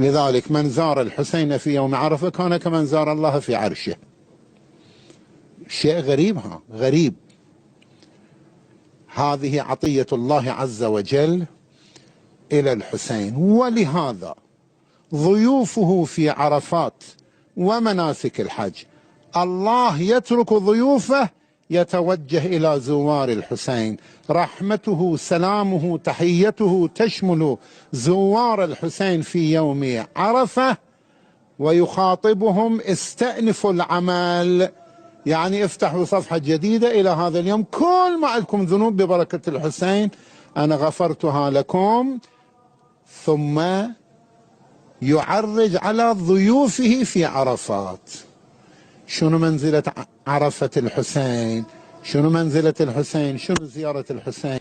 لذلك من زار الحسين في يوم عرفة كان كمن زار الله في عرشه. شيء غريب، غريب. هذه عطية الله عز وجل إلى الحسين. ولهذا ضيوفه في عرفات ومناسك الحج الله يترك ضيوفه يتوجه إلى زوار الحسين. رحمته سلامه تحيته تشمل زوار الحسين في يوم عرفة، ويخاطبهم استأنفوا العمل، يعني افتحوا صفحة جديدة إلى هذا اليوم. كل ما عندكم ذنوب ببركة الحسين أنا غفرتها لكم. ثم يعرج على ضيوفه في عرفات. شنو منزلة عرفة الحسين؟ شنو منزلة الحسين؟ شنو زيارة الحسين؟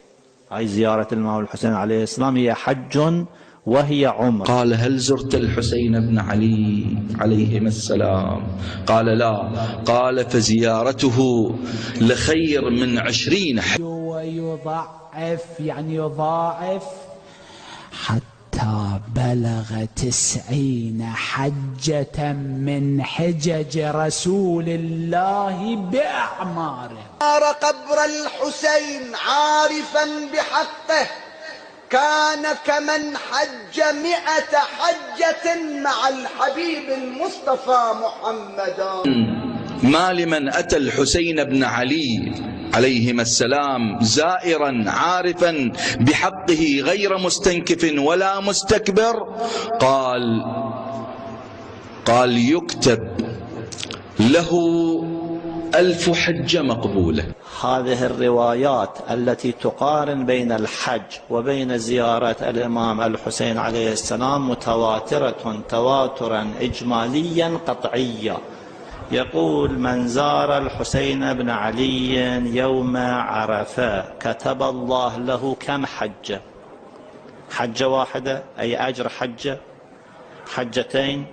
هاي زيارة الإمام الحسين عليه السلام هي حج وهي عمر. قال: هل زرت الحسين بن علي عليهما السلام؟ قال: لا. قال: فزيارته لخير من 20 حج. ويضعف، يعني يضاعف حتى بلغ 90 حجة من حجج رسول الله بأعماره. زار قبر الحسين عارفا بحقه كان كمن حج 100 حجة مع الحبيب المصطفى محمدا. ما لمن أتى الحسين بن علي عليهما السلام زائرا عارفا بحقه غير مستنكف ولا مستكبر، قال يكتب له 1000 حجة مقبولة. هذه الروايات التي تقارن بين الحج وبين زيارة الإمام الحسين عليه السلام متواترة تواترا إجماليا قطعيا. يقول: من زار الحسين بن علي يوم عرفة كتب الله له كم حجة؟ حجة واحدة أي أجر حجة، حجتين،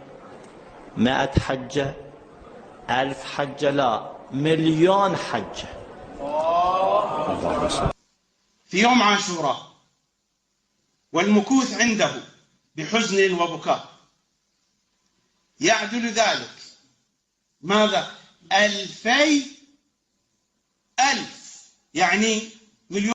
100 حجة، 1000 حجة، لا، 1,000,000 حجة. في يوم عاشوراء والمكوث عنده بحزن وبكاء يعدل ذلك ماذا؟ 2000 ألف، يعني 1,000,000.